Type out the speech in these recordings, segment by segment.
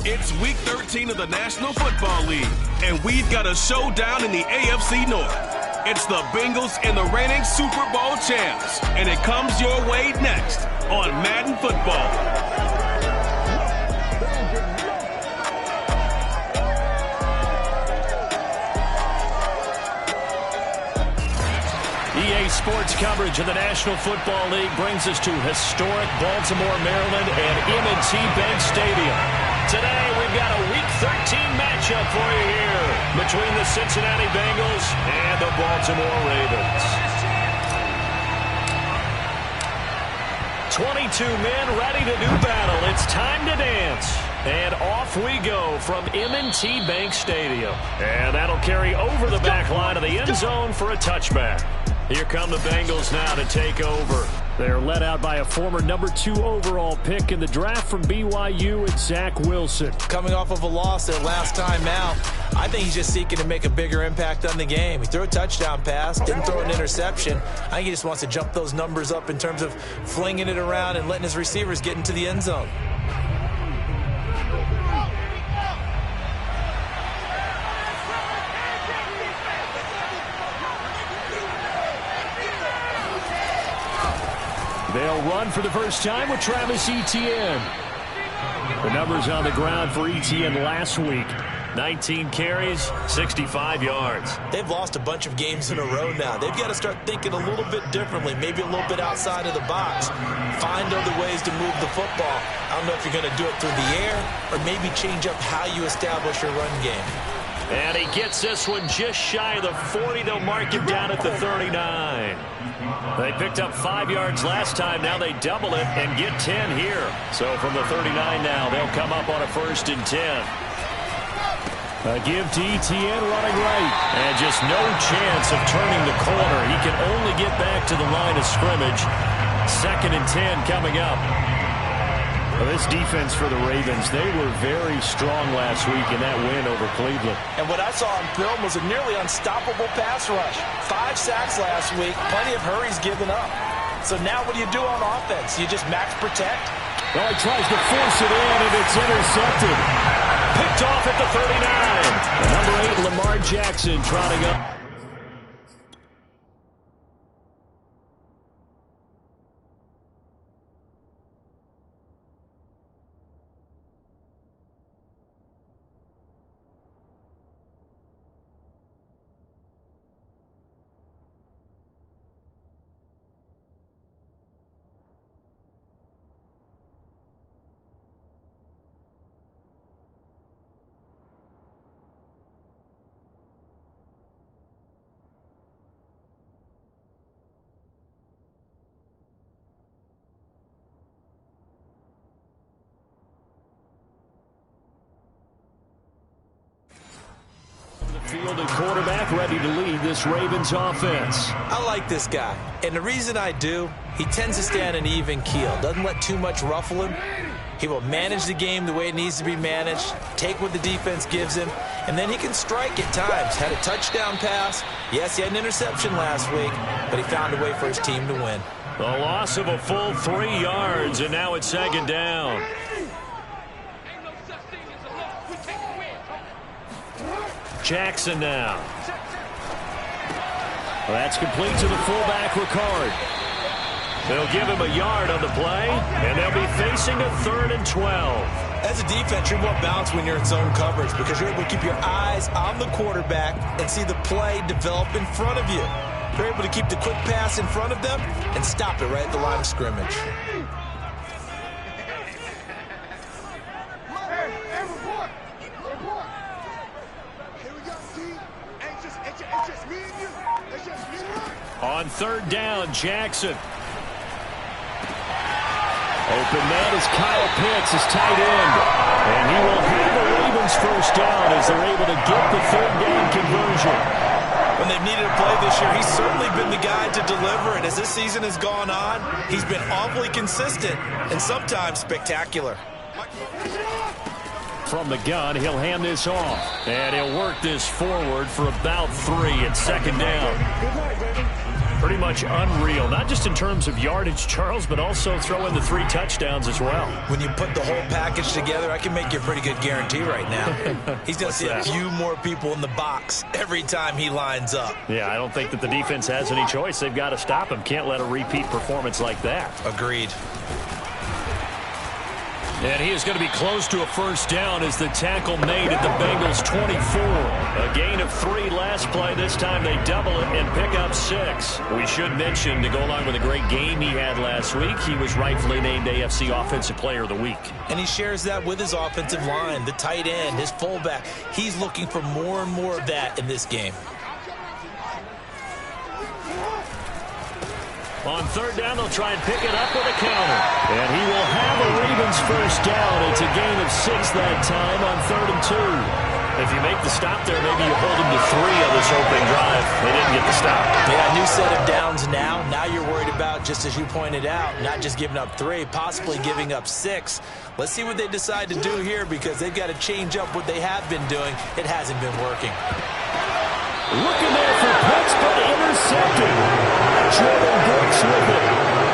It's week 13 of the National Football League, and we've got a showdown in the AFC North. It's the Bengals and the reigning Super Bowl champs, and it comes your way next on Madden Football. EA Sports coverage of the National Football League brings us to historic Baltimore, Maryland and M&T Bank Stadium. Today, we've got a Week 13 matchup for you here between the Cincinnati Bengals and the Baltimore Ravens. 22 men ready to do battle. It's time to dance. And off we go from M&T Bank Stadium. And that'll carry over the back line of the end zone for a touchback. Here come the Bengals now to take over. They're led out by a former #2 overall pick in the draft from BYU and Zach Wilson. Coming off of a loss their last time out, I think he's just seeking to make a bigger impact on the game. He threw a touchdown pass, didn't throw an interception. I think he just wants to jump those numbers up in terms of flinging it around and letting his receivers get into the end zone. They'll run for the first time with Travis Etienne. The numbers on the ground for Etienne last week. 19 carries, 65 yards. They've lost a bunch of games in a row now. They've got to start thinking a little bit differently, maybe a little bit outside of the box. Find other ways to move the football. I don't know if you're going to do it through the air or maybe change up how you establish your run game. And he gets this one just shy of the 40. They'll mark him down at the 39. They picked up 5 yards last time. Now they double it and get 10 here. So from the 39 now, they'll come up on a 1st and 10. A give to Etienne running right. And just no chance of turning the corner. He can only get back to the line of scrimmage. 2nd and 10 coming up. Well, this defense for the Ravens, they were very strong last week in that win over Cleveland. And what I saw on film was a nearly unstoppable pass rush. 5 sacks last week, plenty of hurries given up. So now what do you do on offense? You just max protect? Well, he tries to force it in, and it's intercepted. Picked off at the 39. The number 8, Lamar Jackson, trotting up. Field and quarterback ready to lead this Ravens offense. I like this guy, and the reason I do, he tends to stay on an even keel. Doesn't let too much ruffle him. He will manage the game the way it needs to be managed, take what the defense gives him, and then he can strike at times. Had a touchdown pass. Yes, he had an interception last week, but he found a way for his team to win. The loss of a full 3 yards, and now it's 2nd down. Jackson now. Well, that's complete to the fullback, Ricard. They'll give him a yard on the play, and they'll be facing a 3rd and 12. As a defense, you're more balanced when you're in zone coverage because you're able to keep your eyes on the quarterback and see the play develop in front of you. You're able to keep the quick pass in front of them and stop it right at the line of scrimmage. On 3rd down, Jackson. Open man is Kyle Pitts, his tight end. And he will have the Ravens 1st down as they're able to get the 3rd down conversion. When they've needed a play this year, he's certainly been the guy to deliver. And as this season has gone on, he's been awfully consistent and sometimes spectacular. From the gun, he'll hand this off. And he'll work this forward for about 3 at 2nd down. Pretty much unreal, not just in terms of yardage, Charles, but also throw in the 3 touchdowns as well. When you put the whole package together, I can make you a pretty good guarantee right now. He's going to see a few more people in the box every time he lines up. Yeah, I don't think that the defense has any choice. They've got to stop him. Can't let a repeat performance like that. Agreed. And he is going to be close to a first down as the tackle made at the Bengals' 24. A gain of 3 last play. This time they double it and pick up 6. We should mention, to go along with a great game he had last week, he was rightfully named AFC Offensive Player of the Week. And he shares that with his offensive line, the tight end, his fullback. He's looking for more and more of that in this game. On third down, they'll try and pick it up with a counter. And he will have a Ravens first down. It's a gain of 6 that time on 3rd and 2. If you make the stop there, maybe you hold them to 3 on this opening drive. They didn't get the stop. Yeah, new set of downs now. Now you're worried about, just as you pointed out, not just giving up 3, possibly giving up 6. Let's see what they decide to do here, because they've got to change up what they have been doing. It hasn't been working. Looking there for Pitts, but intercepted. Jordan Brooks with it.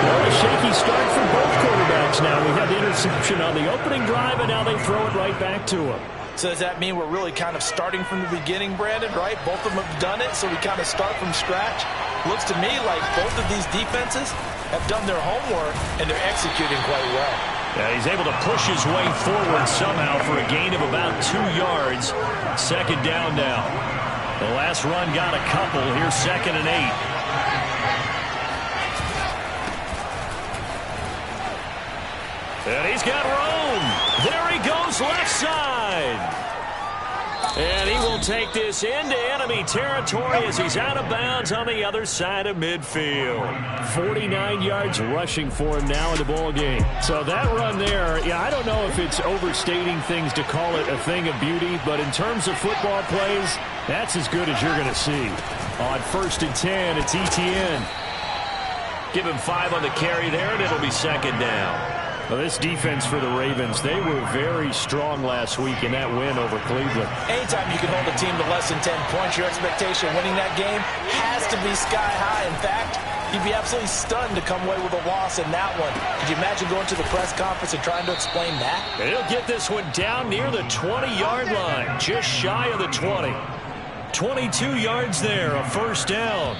Well, a shaky start for both quarterbacks now. We had the interception on the opening drive, and now they throw it right back to him. So does that mean we're really kind of starting from the beginning, Brandon, right? Both of them have done it, so we kind of start from scratch. Looks to me like both of these defenses have done their homework, and they're executing quite well. Yeah, he's able to push his way forward somehow for a gain of about 2 yards. Second down now. The last run got a couple. Here's 2nd and 8. And he's got room. There he goes, left side. And he will take this into enemy territory as he's out of bounds on the other side of midfield. 49 yards rushing for him now in the ball game. So that run there, yeah, I don't know if it's overstating things to call it a thing of beauty, but in terms of football plays, that's as good as you're going to see. On 1st and 10, it's ETN. Give him 5 on the carry there, and it'll be 2nd down. Well, this defense for the Ravens, they were very strong last week in that win over Cleveland. Anytime you can hold a team to less than 10 points, your expectation of winning that game has to be sky high. In fact, you'd be absolutely stunned to come away with a loss in that one. Could you imagine going to the press conference and trying to explain that? And he'll get this one down near the 20-yard line, just shy of the 20. 22 yards there, a first down.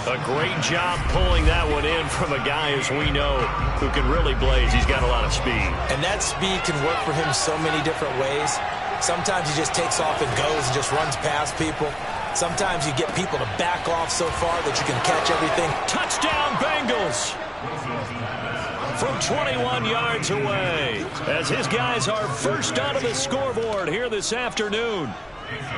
A great job pulling that one in from a guy, as we know, who can really blaze. He's got a lot of speed. And that speed can work for him so many different ways. Sometimes he just takes off and goes and just runs past people. Sometimes you get people to back off so far that you can catch everything. Touchdown, Bengals! From 21 yards away, as his guys are first onto the scoreboard here this afternoon.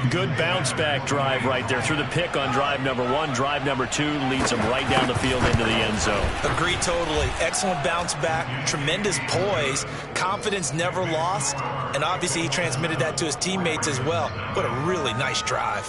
Good bounce-back drive right there through the pick on drive number 1. Drive number 2 leads them right down the field into the end zone. Agree totally. Excellent bounce-back, tremendous poise, confidence never lost, and obviously he transmitted that to his teammates as well. What a really nice drive.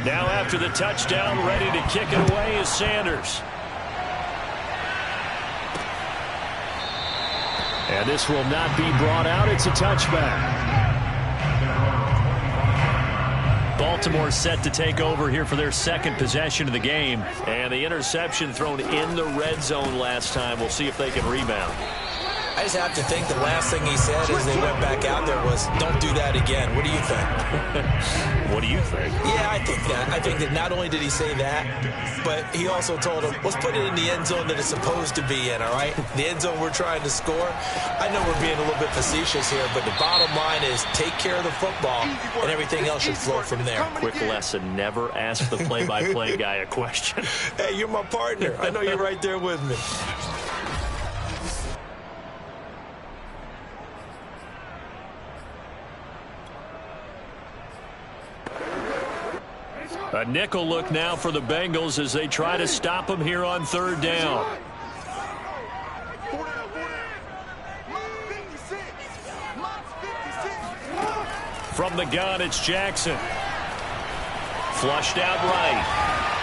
Now after the touchdown, ready to kick it away is Sanders. And this will not be brought out. It's a touchback. Baltimore set to take over here for their 2nd possession of the game. And the interception thrown in the red zone last time. We'll see if they can rebound. I just have to think the last thing he said as they went back out there was, don't do that again. What do you think? What do you think? Yeah, I think that. I think that not only did he say that, but he also told him, let's put it in the end zone that it's supposed to be in, all right? The end zone we're trying to score. I know we're being a little bit facetious here, but the bottom line is take care of the football, and everything else should flow from there. Quick lesson, never ask the play-by-play guy a question. Hey, you're my partner. I know you're right there with me. A nickel look now for the Bengals as they try to stop him here on 3rd down. From the gun, it's Jackson. Flushed out right.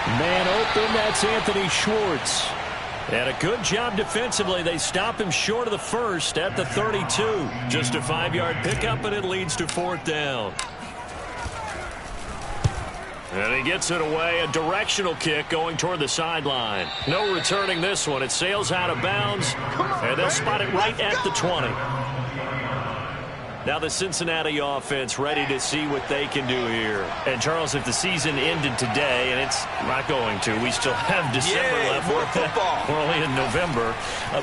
Man open, that's Anthony Schwartz. And a good job defensively. They stop him short of the first at the 32. Just a 5-yard pickup, and it leads to 4th down. And he gets it away. A directional kick going toward the sideline. No returning this one. It sails out of bounds, and they'll spot it right at the 20. Now the Cincinnati offense ready to see what they can do here. And, Charles, if the season ended today, and it's not going to, we still have December left. More football. We're only in November.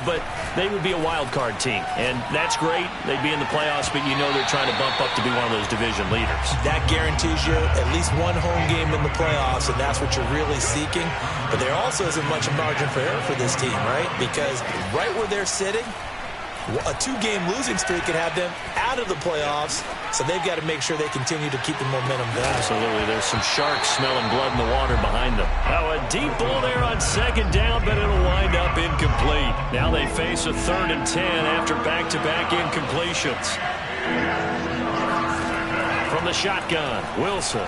But they would be a wild card team. And that's great. They'd be in the playoffs, but you know they're trying to bump up to be one of those division leaders. That guarantees you at least one home game in the playoffs, and that's what you're really seeking. But there also isn't much margin for error for this team, right? Because right where they're sitting, a 2-game losing streak could have them out of the playoffs, so they've got to make sure they continue to keep the momentum going. Absolutely. There's some sharks smelling blood in the water behind them. Now a deep ball there on 2nd down, but it'll wind up incomplete. Now they face a 3rd and 10 after back-to-back incompletions. From the shotgun, Wilson.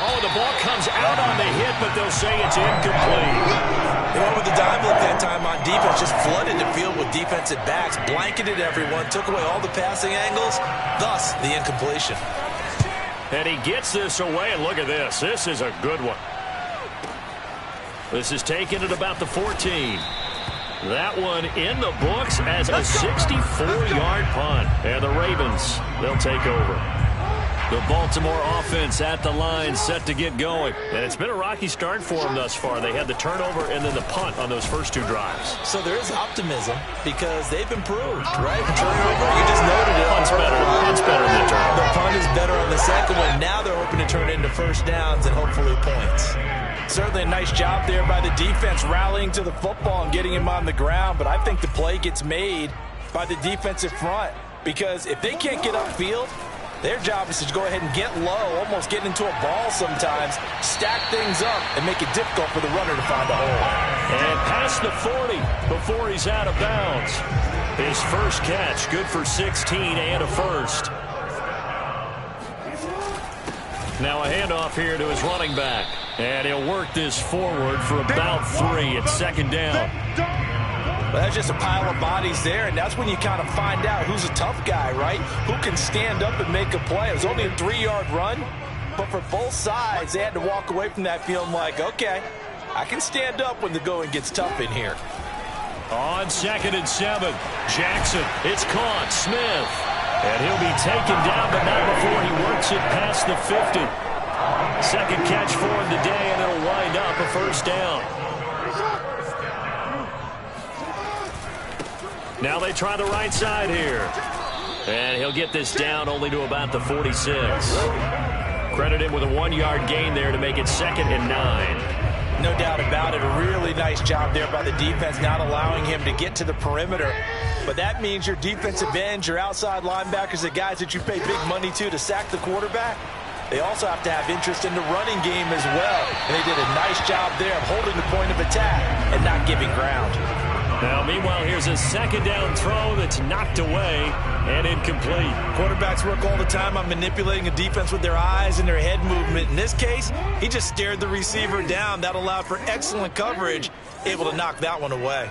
Oh, the ball comes out on the hit, but they'll say it's incomplete. They went with the dime look that time on defense, just flooded the field with defensive backs, blanketed everyone, took away all the passing angles, thus the incompletion. And he gets this away, and look at this. This is a good one. This is taken at about the 14. That one in the books as a 64-yard punt. And the Ravens, they'll take over. The Baltimore offense at the line, set to get going. And it's been a rocky start for them thus far. They had the turnover and then the punt on those first 2 drives. So there is optimism because they've improved, right? Turnover, you just noted it. Punt's better than the turnover. The punt is better on the second one. Now they're hoping to turn it into first downs and hopefully points. Certainly a nice job there by the defense rallying to the football and getting him on the ground. But I think the play gets made by the defensive front because if they can't get upfield, their job is to go ahead and get low, almost get into a ball sometimes, stack things up, and make it difficult for the runner to find a hole. And past the 40 before he's out of bounds. His first catch, good for 16 and a first. Now a handoff here to his running back. And he'll work this forward for about 3 at 2nd down. Well, that's just a pile of bodies there, and that's when you kind of find out who's a tough guy, right? Who can stand up and make a play. It was only a 3-yard run, but for both sides, they had to walk away from that feeling like, okay, I can stand up when the going gets tough in here. On 2nd and 7, Jackson, it's caught, Smith. And he'll be taken down, but not before he works it past the 50. Second catch for him today, and it'll wind up a first down. Now they try the right side here. And he'll get this down only to about the 46. Credit him with a 1-yard gain there to make it 2nd and 9. No doubt about it. A really nice job there by the defense, not allowing him to get to the perimeter. But that means your defensive ends, your outside linebackers, the guys that you pay big money to sack the quarterback, they also have to have interest in the running game as well. And they did a nice job there of holding the point of attack and not giving ground. Now, meanwhile, here's a 2nd down throw that's knocked away and incomplete. Quarterbacks work all the time on manipulating a defense with their eyes and their head movement. In this case, he just stared the receiver down. That allowed for excellent coverage, able to knock that one away.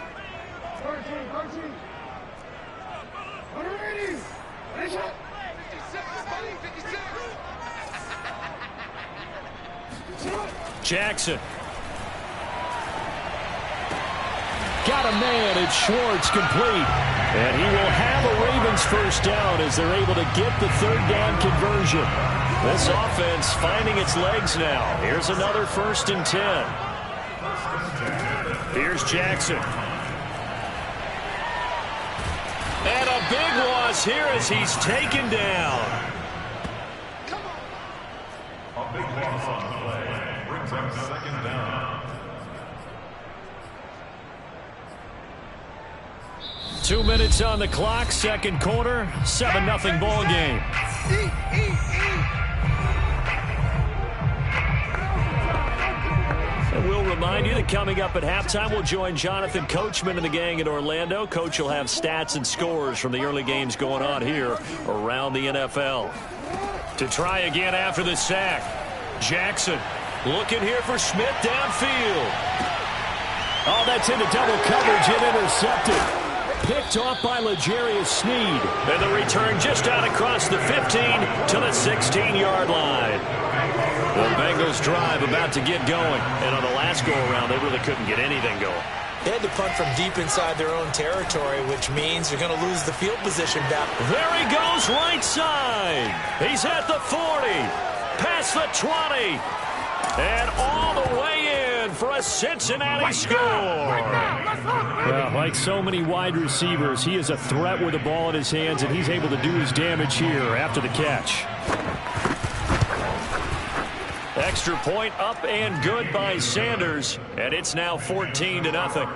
Jackson. Got a man, it's Schwartz, complete. And he will have a Ravens first down as they're able to get the 3rd down conversion. This offense finding its legs now. Here's another 1st and 10. Here's Jackson. And a big loss here as he's taken down. A big loss on the play brings up 2nd down. 2 minutes on the clock, 2nd quarter, 7-0 ball game. And we'll remind you that coming up at halftime, we'll join Jonathan Coachman and the gang in Orlando. Coach will have stats and scores from the early games going on here around the NFL. To try again after the sack. Jackson looking here for Smith downfield. Oh, that's into double coverage and intercepted. Picked off by L'Jarius Sneed. And the return just out across the 15 to the 16-yard line. The Bengals drive about to get going. And on the last go-around, they really couldn't get anything going. They had to punt from deep inside their own territory, which means you're going to lose the field position back. There he goes, right side. He's at the 40, past the 20, and all the way in for a Cincinnati score. Well, like so many wide receivers, he is a threat with the ball in his hands, and he's able to do his damage here after the catch. Extra point up and good by Sanders, and it's now 14-0.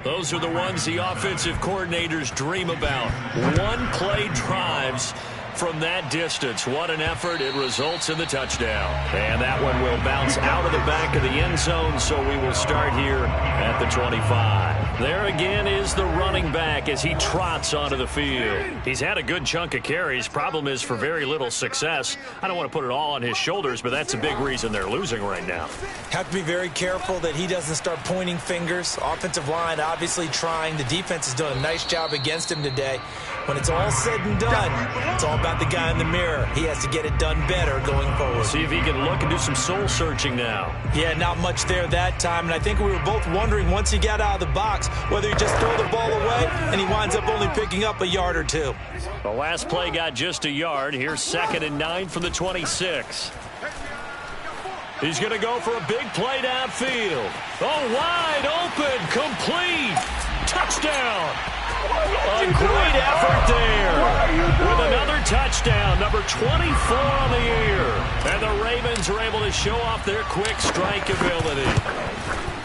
Those are the ones the offensive coordinators dream about. One-play drives from that distance. What an effort. It results in the touchdown. And that one will bounce out of the back of the end zone, so we will start here at the 25. There again is the running back as he trots onto the field. He's had a good chunk of carries. Problem is for very little success. I don't want to put it all on his shoulders, but that's a big reason they're losing right now. Have to be very careful that he doesn't start pointing fingers. Offensive line obviously trying. The defense has done a nice job against him today. When it's all said and done, it's all about the guy in the mirror. He has to get it done better going forward. See if he can look and do some soul searching now. Yeah, not much there that time. And I think we were both wondering once he got out of the box whether he just throw the ball away and he winds up only picking up a yard or two. The last play got just a yard. Here's 2nd and 9 from the 26. He's going to go for a big play downfield. Oh, wide open, complete, touchdown. A great effort there with another touchdown, number 24 on the year. And the Ravens are able to show off their quick strike ability.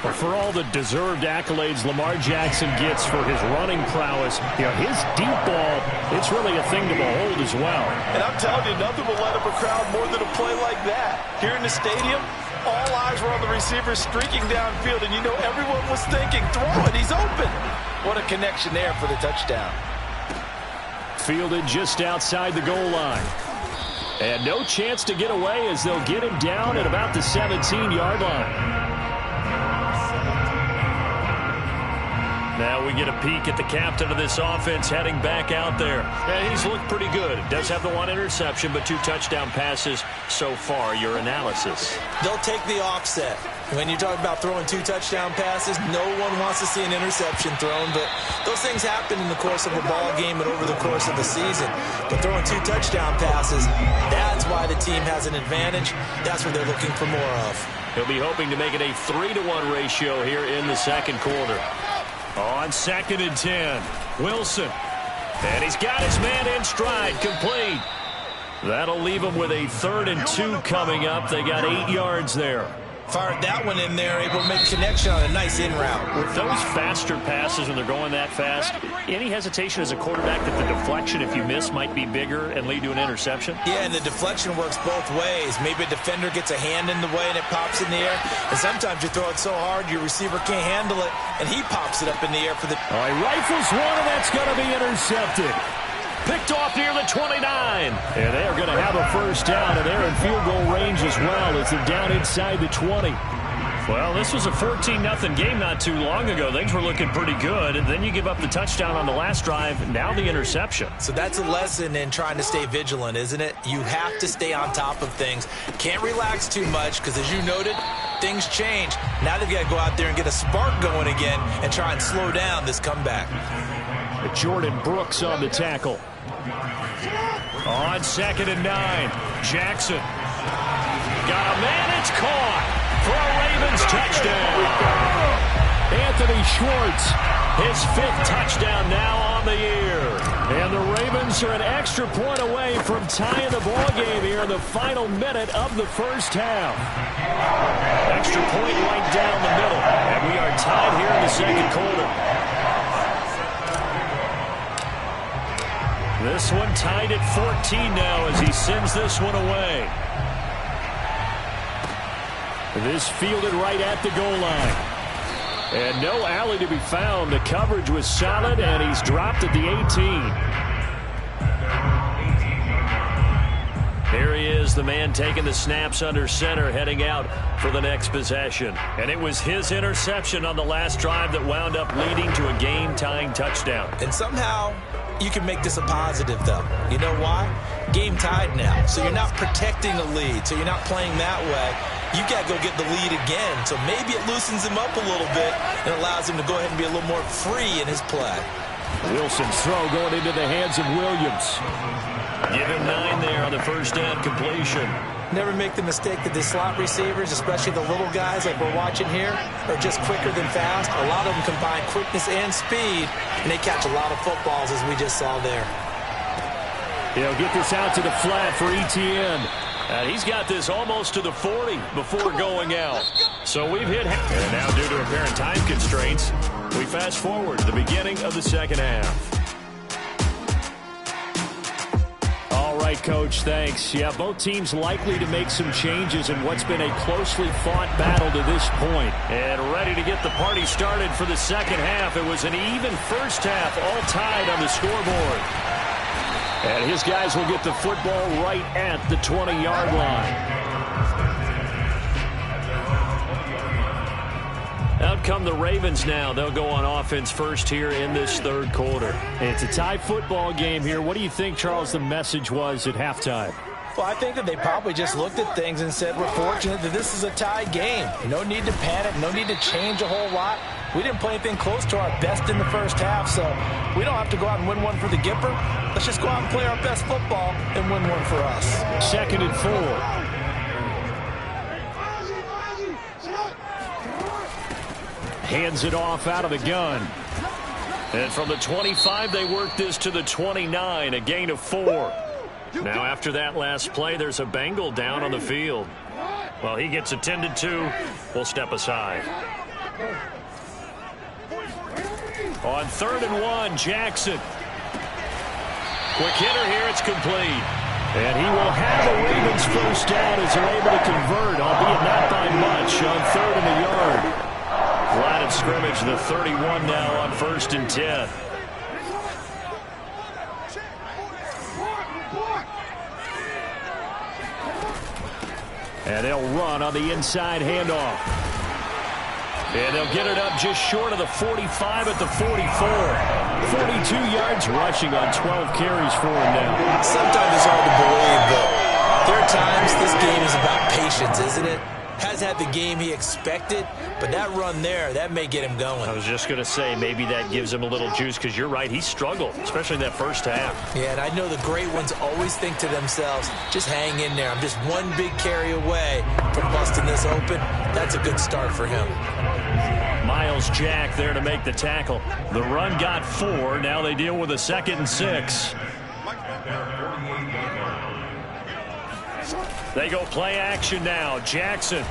But for all the deserved accolades Lamar Jackson gets for his running prowess, his deep ball, it's really a thing to behold as well. And I'm telling you, nothing will light up a crowd more than a play like that. Here in the stadium, all eyes were on the receiver streaking downfield, and everyone was thinking, throw it, he's open. What a connection there for the touchdown. Fielded just outside the goal line. And no chance to get away as they'll get him down at about the 17-yard line. Now we get a peek at the captain of this offense heading back out there. And he's looked pretty good. Does have the one interception, but 2 touchdown passes so far. Your analysis? They'll take the offset. When you talk about throwing 2 touchdown passes, no one wants to see an interception thrown, but those things happen in the course of a ball game and over the course of the season. But throwing 2 touchdown passes, that's why the team has an advantage. That's what they're looking for more of. He'll be hoping to make it a 3-to-1 ratio here in the second quarter. On 2nd and 10, Wilson. And he's got his man in stride, complete. That'll leave him with a 3rd and 2 coming up. They got 8 yards there. Fired that one in there, able to make connection on a nice in route. With those faster passes when they're going that fast, any hesitation as a quarterback that the deflection, if you miss, might be bigger and lead to an interception? Yeah, and the deflection works both ways. Maybe a defender gets a hand in the way and it pops in the air. And sometimes you throw it so hard your receiver can't handle it, and he pops it up in the air for the... All right, rifles one, and that's going to be intercepted. Picked off near the 29. And they're going to have a first down, and they're in field goal range as well as they're down inside the 20. Well, this was a 14-0 game not too long ago. Things were looking pretty good, and then you give up the touchdown on the last drive, now the interception. So that's a lesson in trying to stay vigilant, isn't it? You have to stay on top of things. Can't relax too much because, as you noted, things change. Now they've got to go out there and get a spark going again and try and slow down this comeback. Jordan Brooks on the tackle. On 2nd and 9, Jackson. Got a man, it's caught for a Ravens touchdown. Anthony Schwartz, his 5th touchdown now on the year. And the Ravens are an extra point away from tying the ball game here in the final minute of the first half. Extra point right down the middle, and we are tied here in the second quarter. This one tied at 14 now as he sends this one away. This fielded right at the goal line. And no alley to be found. The coverage was solid, and he's dropped at the 18. Here he is, the man taking the snaps under center, heading out for the next possession. And it was his interception on the last drive that wound up leading to a game-tying touchdown. And somehow you can make this a positive, though. You know why? Game tied now. So you're not protecting a lead. So you're not playing that way. You got to go get the lead again. So maybe it loosens him up a little bit and allows him to go ahead and be a little more free in his play. Wilson's throw going into the hands of Williams. Give him 9 there on the first down completion. Never make the mistake that the slot receivers, especially the little guys like we're watching here, are just quicker than fast. A lot of them combine quickness and speed, and they catch a lot of footballs, as we just saw there. He'll get this out to the flat for ETN. And he's got this almost to the 40 before going out. So we've hit. And now, due to apparent time constraints, we fast forward to the beginning of the second half. All right, Coach, thanks. Yeah, both teams likely to make some changes in what's been a closely fought battle to this point. And ready to get the party started for the second half. It was an even first half, all tied on the scoreboard. And his guys will get the football right at the 20-yard line. Out come the Ravens now. They'll go on offense first here in this third quarter. It's a tie football game here. What do you think, Charles, the message was at halftime? Well, I think that they probably just looked at things and said, we're fortunate that this is a tie game. No need to panic. No need to change a whole lot. We didn't play anything close to our best in the first half, so we don't have to go out and win one for the Gipper. Let's just go out and play our best football and win one for us. 2nd and 4. Hands it off out of the gun. And from the 25, they work this to the 29, a gain of 4. Now, after that last play, there's a Bengal down on the field. Well, he gets attended to. We'll step aside. On 3rd and 1, Jackson. Quick hitter here, it's complete. And he will have the Ravens first down as they're able to convert, albeit not by much, on 3rd and a yard. Line of scrimmage, the 31 now on 1st and 10. And they'll run on the inside handoff. And they'll get it up just short of the 45 at the 44. 42 yards rushing on 12 carries for him now. Sometimes it's hard to believe, but there are times this game is about patience, isn't it? Has had the game he expected, but that run there, that may get him going. I was just going to say, maybe that gives him a little juice, because you're right, he struggled, especially in that first half. Yeah, and I know the great ones always think to themselves, just hang in there. I'm just one big carry away from busting this open. That's a good start for him. Miles Jack there to make the tackle. The run got 4. Now they deal with a 2nd and 6. They go play action now. Jackson.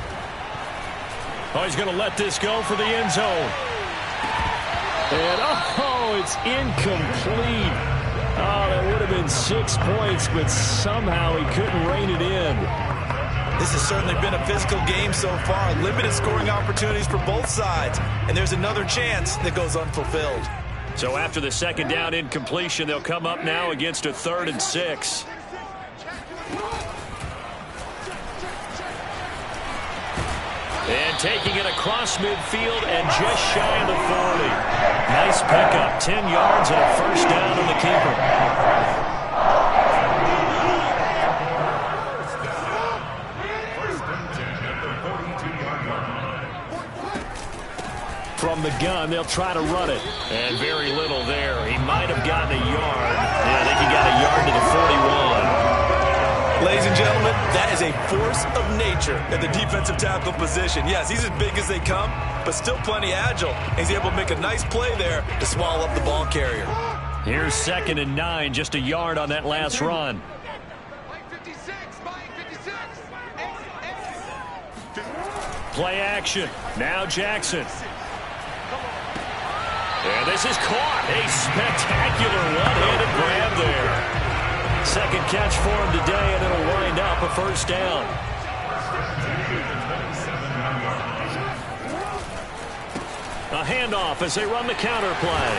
Oh, he's going to let this go for the end zone. And, oh, it's incomplete. Oh, that would have been 6 points, but somehow he couldn't rein it in. This has certainly been a physical game so far. Limited scoring opportunities for both sides. And there's another chance that goes unfulfilled. So after the 2nd down incompletion, they'll come up now against a 3rd and 6. And taking it across midfield and just shy of the 40. Nice pickup. 10 yards and a first down on the keeper. From the gun, they'll try to run it. And very little there. He might have gotten a yard. Yeah, I think he got a yard to the 41. Ladies and gentlemen, that is a force of nature at the defensive tackle position. Yes, he's as big as they come, but still plenty agile. He's able to make a nice play there to swallow up the ball carrier. Here's 2nd and 9, just a yard on that last run. Play action. Now Jackson. And this is caught. A spectacular one-handed grab there. 2nd catch for him today, and it'll wind up a first down. A handoff as they run the counter play.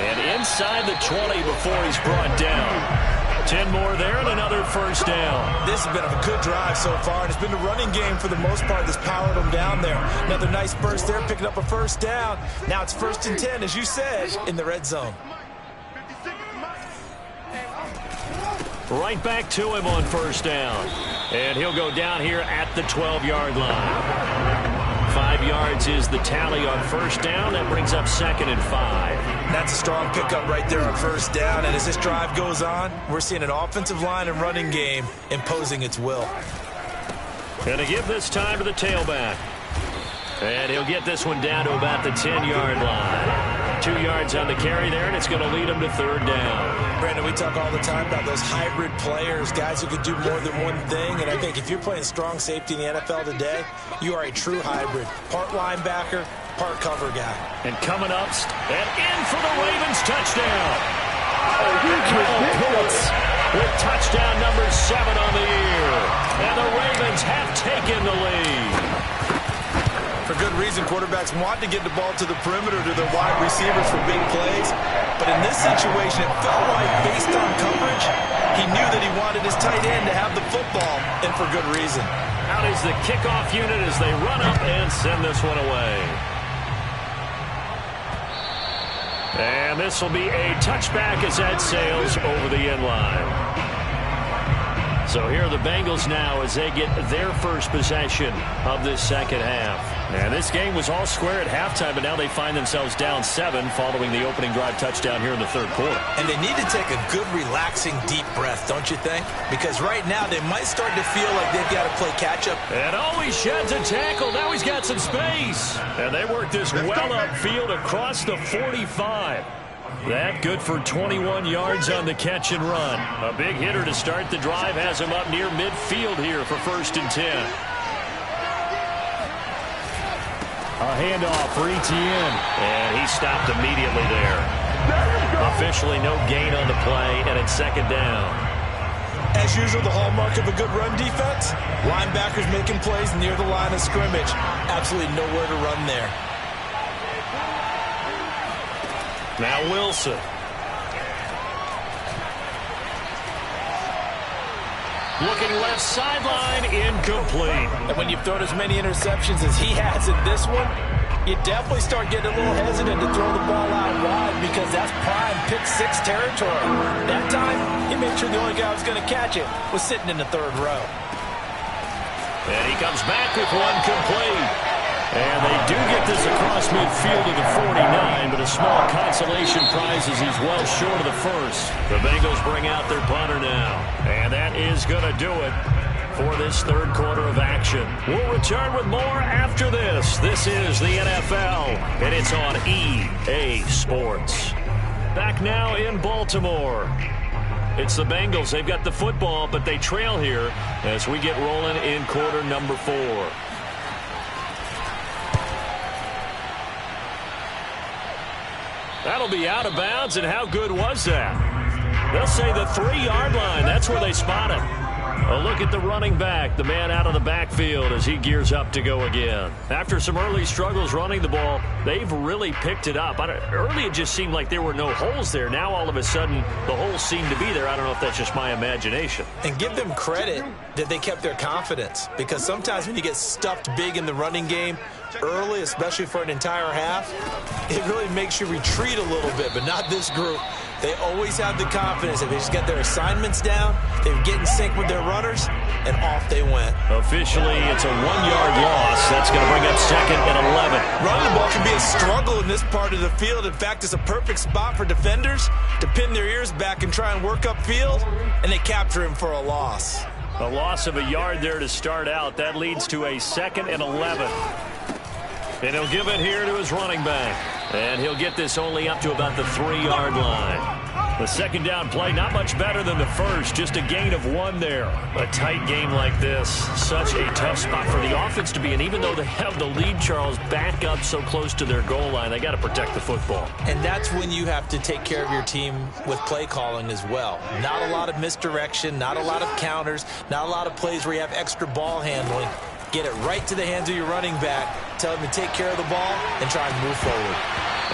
And inside the 20 before he's brought down. 10 more there and another first down. This has been a good drive so far, and it's been the running game for the most part that's powered them down there. Another nice burst there, picking up a first down. Now it's 1st and 10, as you said, in the red zone. Right back to him on first down. And he'll go down here at the 12-yard line. 5 yards is the tally on first down. That brings up 2nd and 5. That's a strong pickup right there on first down. And as this drive goes on, we're seeing an offensive line and running game imposing its will. Going to give this time to the tailback. And he'll get this one down to about the 10-yard line. 2 yards on the carry there, and it's going to lead him to 3rd down. Brandon, we talk all the time about those hybrid players, guys who could do more than one thing. And I think if you're playing strong safety in the NFL today, you are a true hybrid. Part linebacker, part cover guy. And coming up, and in for the Ravens touchdown. With touchdown number 7 on the year. And the Ravens have taken the lead. For good reason, quarterbacks want to get the ball to the perimeter to their wide receivers for big plays. But in this situation, it felt like, based on coverage, he knew that he wanted his tight end to have the football, and for good reason. Out is the kickoff unit as they run up and send this one away. And this will be a touchback as that sails over the end line. So here are the Bengals now as they get their first possession of this second half. And this game was all square at halftime, but now they find themselves down 7 following the opening drive touchdown here in the 3rd quarter. And they need to take a good, relaxing, deep breath, don't you think? Because right now they might start to feel like they've got to play catch-up. And he sheds a tackle. Now he's got some space. And they work this well upfield across the 45. That good for 21 yards on the catch and run. A big hitter to start the drive has him up near midfield here for 1st and 10. A handoff for Etienne. And he stopped immediately there. Officially no gain on the play, and it's 2nd down. As usual, the hallmark of a good run defense, linebackers making plays near the line of scrimmage. Absolutely nowhere to run there. Now Wilson. Looking left sideline, incomplete. And when you've thrown as many interceptions as he has in this one, you definitely start getting a little hesitant to throw the ball out wide because that's prime pick 6 territory. That time, he made sure the only guy who was going to catch it was sitting in the 3rd row. And he comes back with one complete. And they do get this across midfield to the 49, but a small consolation prize as he's well short of the first. The Bengals bring out their punter now. And that is going to do it for this 3rd quarter of action. We'll return with more after this. This is the NFL, and it's on EA Sports. Back now in Baltimore. It's the Bengals. They've got the football, but they trail here as we get rolling in quarter number 4. That'll be out of bounds, and how good was that? They'll say the 3-yard line. That's where they spot it. A look at the running back, the man out of the backfield as he gears up to go again. After some early struggles running the ball, they've really picked it up. Early it just seemed like there were no holes there. Now all of a sudden the holes seem to be there. I don't know if that's just my imagination. And give them credit that they kept their confidence, because sometimes when you get stuffed big in the running game early, especially for an entire half, it really makes you retreat a little bit, but not this group. They always have the confidence. If they just get their assignments down, they get in sync with their runners, and off they went. Officially, it's a 1-yard loss. That's going to bring up 2nd and 11. Running the ball can be a struggle in this part of the field. In fact, it's a perfect spot for defenders to pin their ears back and try and work upfield, and they capture him for a loss. A loss of a yard there to start out. That leads to a 2nd and 11. And he'll give it here to his running back. And he'll get this only up to about the 3-yard line. The 2nd down play, not much better than the first. Just a gain of 1 there. A tight game like this, such a tough spot for the offense to be in. Even though they have the lead, Charles, back up so close to their goal line, they got to protect the football. And that's when you have to take care of your team with play calling as well. Not a lot of misdirection, not a lot of counters, not a lot of plays where you have extra ball handling. Get it right to the hands of your running back. Tell him to take care of the ball and try and move forward.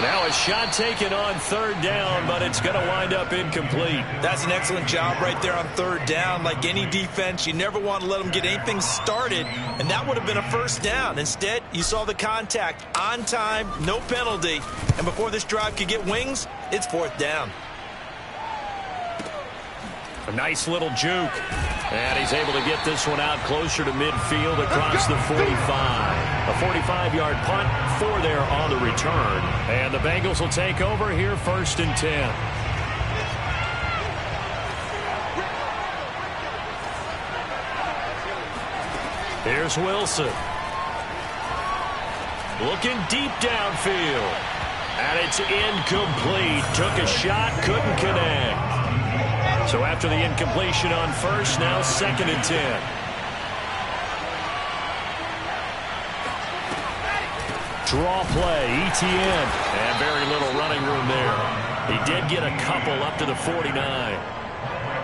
Now a shot taken on third down, but it's going to wind up incomplete. That's an excellent job right there on third down. Like any defense, you never want to let them get anything started, and that would have been a first down. Instead, you saw the contact on time, no penalty, and before this drive could get wings, it's fourth down. A nice little juke. And he's able to get this one out closer to midfield across the 45. A 45-yard punt, 4 there on the return. And the Bengals will take over here, 1st and 10. Here's Wilson. Looking deep downfield. And it's incomplete. Took a shot, couldn't connect. So after the incompletion on first, now 2nd and 10. Draw play, ETN. And very little running room there. He did get a couple up to the 49.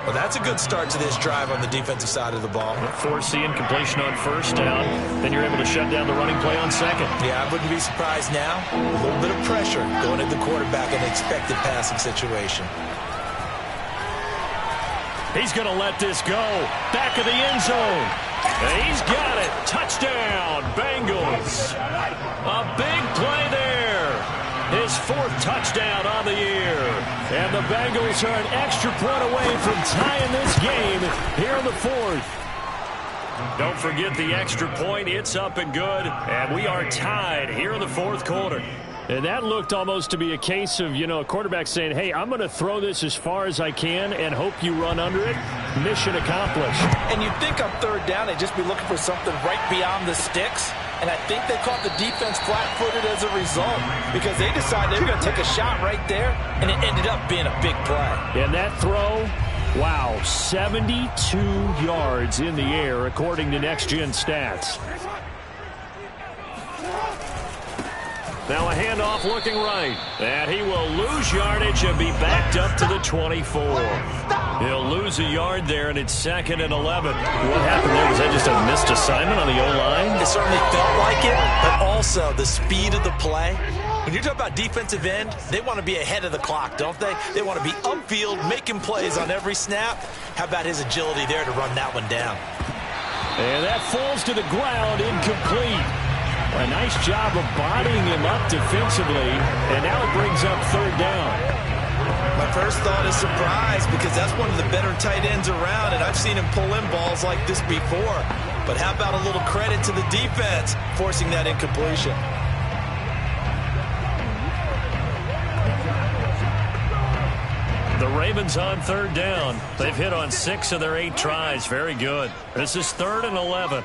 Well, that's a good start to this drive on the defensive side of the ball. Force the incompletion on first down. Then you're able to shut down the running play on second. Yeah, I wouldn't be surprised now. A little bit of pressure going at the quarterback in an expected passing situation. He's going to let this go. Back of the end zone. And he's got it. Touchdown, Bengals. A big play there. His 4th touchdown on the year. And the Bengals are an extra point away from tying this game here in the 4th. Don't forget the extra point. It's up and good. And we are tied here in the 4th quarter. And that looked almost to be a case of, a quarterback saying, hey, I'm going to throw this as far as I can and hope you run under it. Mission accomplished. And you'd think on third down they'd just be looking for something right beyond the sticks. And I think they caught the defense flat-footed as a result because they decided they were going to take a shot right there, and it ended up being a big play. And that throw, wow, 72 yards in the air according to Next Gen Stats. Now a handoff looking right. And he will lose yardage and be backed up to the 24. He'll lose a yard there, and it's 2nd and 11. What happened there? Was that just a missed assignment on the O-line? It certainly felt like it, but also the speed of the play. When you're talking about defensive end, they want to be ahead of the clock, don't they? They want to be upfield, making plays on every snap. How about his agility there to run that one down? And that falls to the ground, incomplete. A nice job of bodying him up defensively, and now it brings up 3rd down. My first thought is surprise because that's one of the better tight ends around, and I've seen him pull in balls like this before. But how about a little credit to the defense forcing that incompletion? The Ravens on 3rd down. They've hit on 6 of their 8 tries. Very good. This is 3rd and 11.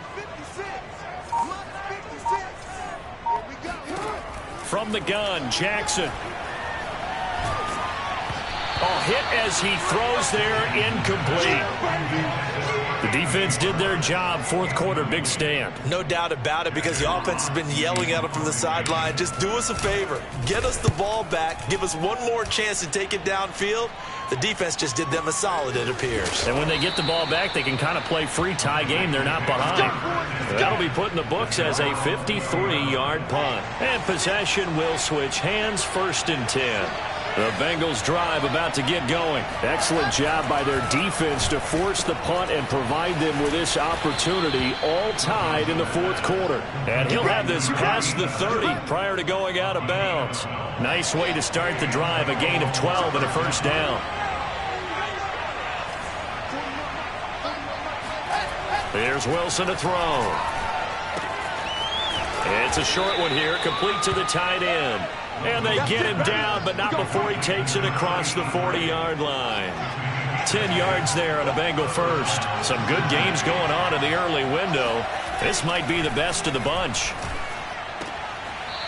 From the gun, Jackson. Oh, hit as he throws there, incomplete. The defense did their job, 4th quarter, big stand. No doubt about it because the offense has been yelling at him from the sideline. Just do us a favor. Get us the ball back. Give us one more chance to take it downfield. The defense just did them a solid, it appears. And when they get the ball back, they can kind of play free tie game. They're not behind. That'll be put in the books as a 53-yard punt. And possession will switch hands, 1st and 10. The Bengals drive about to get going. Excellent job by their defense to force the punt and provide them with this opportunity, all tied in the 4th quarter. And he'll have this past the 30 prior to going out of bounds. Nice way to start the drive, a gain of 12 and a 1st down. Here's Wilson to throw. It's a short one here, complete to the tight end. And they get him down, but not before he takes it across the 40-yard line. 10 yards there on a Bengal first. Some good games going on in the early window. This might be the best of the bunch.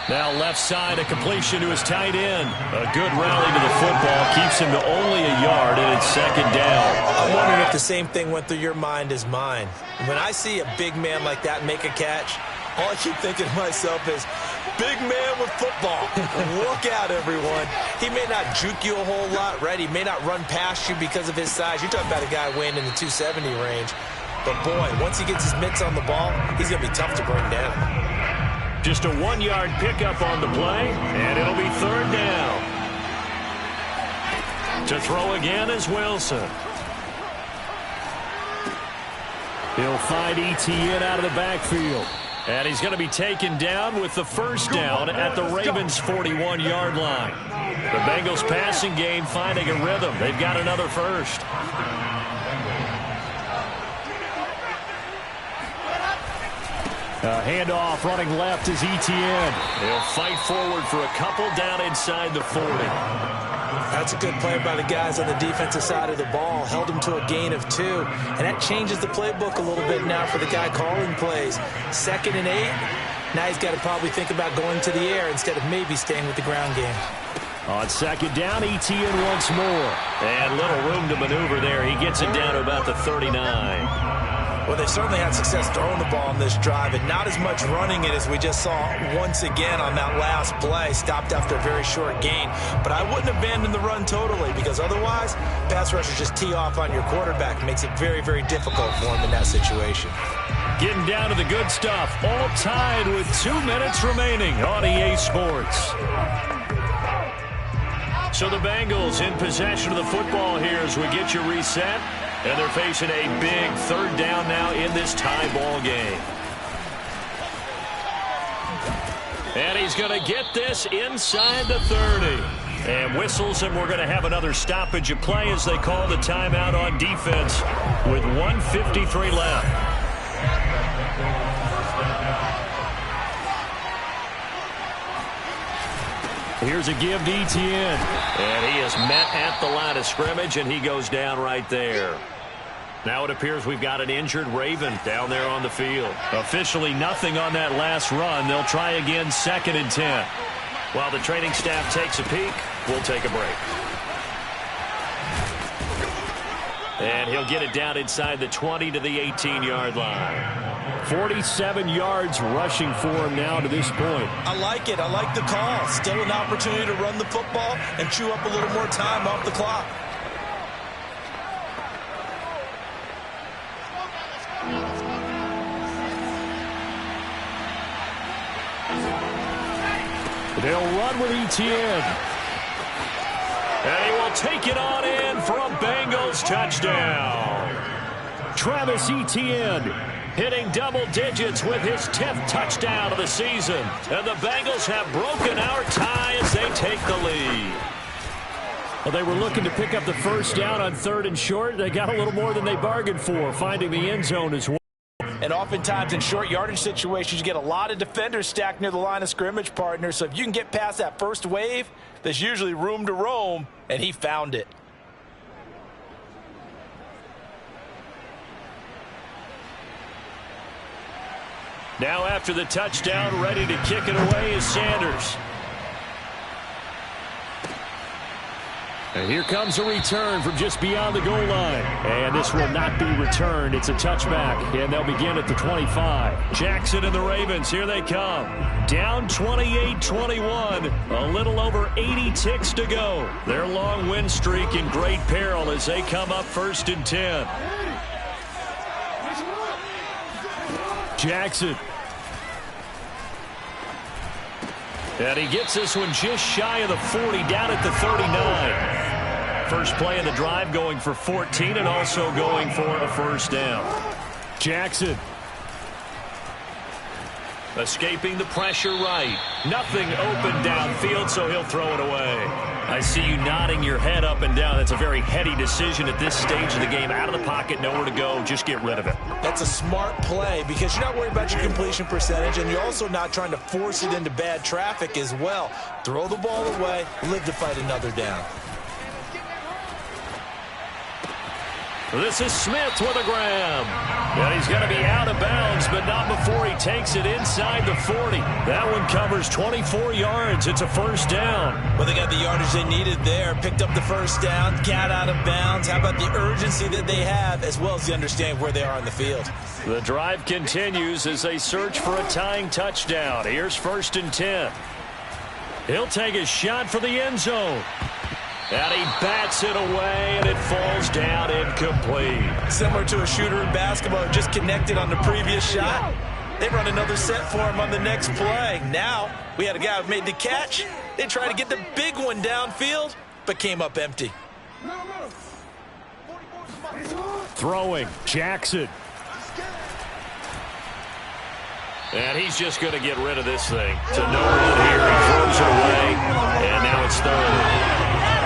Now left side, a completion to his tight end. A good rally to the football keeps him to only a yard, and it's 2nd down. I'm wondering if the same thing went through your mind as mine. When I see a big man like that make a catch, all I keep thinking to myself is, big man with football. Look out, everyone. He may not juke you a whole lot, right? He may not run past you because of his size. You're talking about a guy weighing in the 270 range. But, boy, once he gets his mitts on the ball, he's going to be tough to bring down. Just a 1-yard pickup on the play, and it'll be third down. To throw again is Wilson. He'll find Etienne out of the backfield. And he's going to be taken down with the first down at the Ravens' 41-yard line. The Bengals passing game finding a rhythm. They've got another first. Handoff running left is Etienne. He'll fight forward for a couple down inside the 40. That's a good play by the guys on the defensive side of the ball. Held him to a gain of 2. And that changes the playbook a little bit now for the guy calling plays. 2nd and 8. Now he's got to probably think about going to the air instead of maybe staying with the ground game. On 2nd down, Etienne once more. And little room to maneuver there. He gets it down to about the 39. Well, they certainly had success throwing the ball on this drive, and not as much running it as we just saw once again on that last play. Stopped after a very short gain. But I wouldn't abandon the run totally, because otherwise, pass rushers just tee off on your quarterback. It makes it very, very difficult for him in that situation. Getting down to the good stuff. All tied with 2 minutes remaining on EA Sports. So the Bengals in possession of the football here as we get you reset. And they're facing a big third down now in this tie ball game. And he's going to get this inside the 30. And whistles, and we're going to have another stoppage of play as they call the timeout on defense with 1:53 left. Here's a give to Etienne. And he is met at the line of scrimmage, and he goes down right there. Now it appears we've got an injured Raven down there on the field. Officially nothing on that last run. They'll try again 2nd and 10. While the training staff takes a peek, we'll take a break. And he'll get it down inside the 20 to the 18-yard line. 47 yards rushing for him now to this point. I like it. I like the call. Still an opportunity to run the football and chew up a little more time off the clock. They'll run with Etienne. And he will take it on in for a Bengals touchdown. Travis Etienne hitting double digits with his 10th touchdown of the season. And the Bengals have broken our tie as they take the lead. Well, they were looking to pick up the first down on 3rd and short. They got a little more than they bargained for, finding the end zone as well. And oftentimes in short yardage situations, you get a lot of defenders stacked near the line of scrimmage, partner. So if you can get past that first wave, there's usually room to roam, and he found it. Now after the touchdown, ready to kick it away is Sanders. And here comes a return from just beyond the goal line. And this will not be returned. It's a touchback, and they'll begin at the 25. Jackson and the Ravens, here they come. Down 28-21, a little over 80 ticks to go. Their long win streak in great peril as they come up 1st and 10. Jackson. And he gets this one just shy of the 40, down at the 39. First play of the drive going for 14 and also going for a first down. Jackson. Escaping the pressure right. Nothing open downfield, so he'll throw it away. I see you nodding your head up and down. That's a very heady decision at this stage of the game. Out of the pocket, nowhere to go. Just get rid of it. That's a smart play because you're not worried about your completion percentage, and you're also not trying to force it into bad traffic as well. Throw the ball away, live to fight another down. This is Smith with a grab. And he's going to be out of bounds, but not before he takes it inside the 40. That one covers 24 yards. It's a first down. Well, they got the yardage they needed there. Picked up the first down, got out of bounds. How about the urgency that they have, as well as the understanding where they are on the field? The drive continues as they search for a tying touchdown. Here's 1st and 10. He'll take a shot for the end zone. And he bats it away, and it falls down incomplete. Similar to a shooter in basketball who just connected on the previous shot. They run another set for him on the next play. Now, we had a guy who made the catch. They tried to get the big one downfield, but came up empty. Throwing, Jackson. And he's just going to get rid of this thing. To no one here. He throws it away, and now it's third.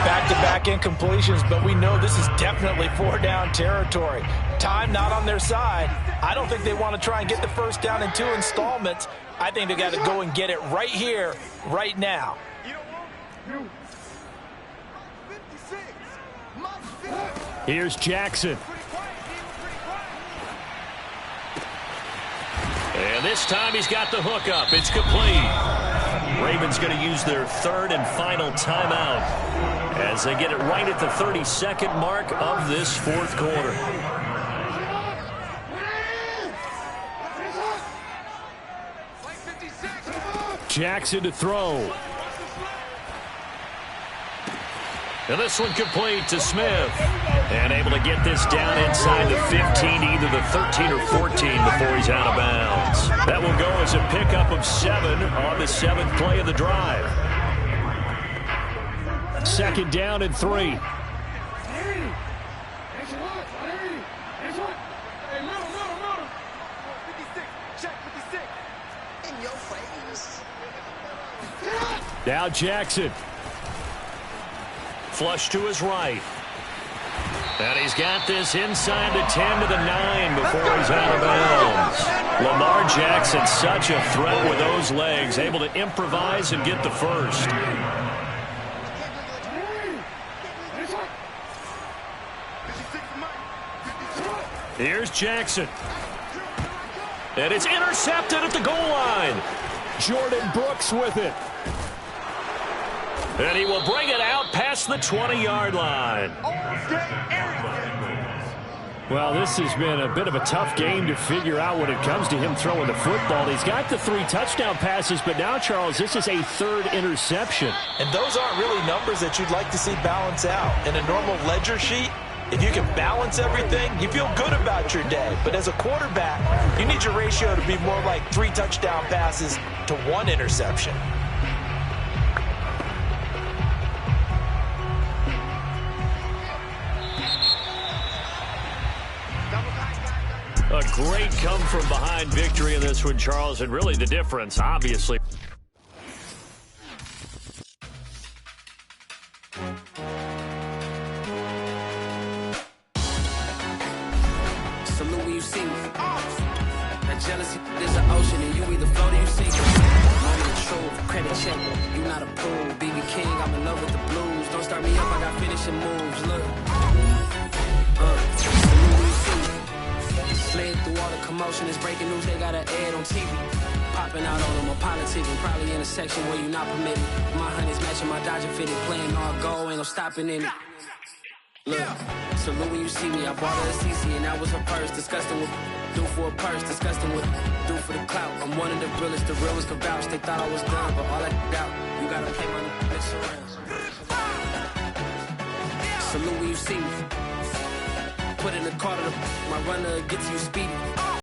Back-to-back incompletions, but we know this is definitely four-down territory. Time not on their side. I don't think they want to try and get the first down in 2 installments. I think they got to go and get it right here, right now. Here's Jackson. And this time he's got the hook up. It's complete. Ravens going to use their third and final timeout as they get it right at the 32nd mark of this fourth quarter. Jackson to throw. And this one complete to Smith. And able to get this down inside the 15, either the 13 or 14 before he's out of bounds. That will go as a pickup of 7 on the 7th play of the drive. 2nd down and 3. Now Jackson. Flush to his right. And he's got this inside the 10 to the 9 before he's out of bounds. Lamar Jackson, such a threat with those legs, able to improvise and get the first. Here's Jackson. And it's intercepted at the goal line. Jordan Brooks with it. And he will bring it out past the 20-yard line. Well, this has been a bit of a tough game to figure out when it comes to him throwing the football. He's got the 3 touchdown passes, but now, Charles, this is a 3rd interception. And those aren't really numbers that you'd like to see balance out. In a normal ledger sheet, if you can balance everything, you feel good about your day. But as a quarterback, you need your ratio to be more like 3 touchdown passes to 1 interception. A great come-from-behind victory in this one, Charles, and really the difference, obviously. Salute when you see me. That jealousy is an ocean, and you either float or you sink. Moment of truth, credit check. You not approved. BB King, I'm in love with the blues. Don't start me up, I got finishing moves. Look. Salute when you see me. Slid through all the commotion, it's breaking news, they got an ad on TV. Popping out on them, a politicking, probably in a section where you not permitted. My honey's matching my Dodger fitted, playing all goal, ain't no stopping in it. Look, salute when you see me, I bought her a CC and that was her purse. Disgusting with do for a purse, disgusting with do for the clout. I'm one of the realest, the realest can vouch. They thought I was done, but all I out, you gotta play my next around. Salute when you see me. Put in the car to my runner gets you speedy.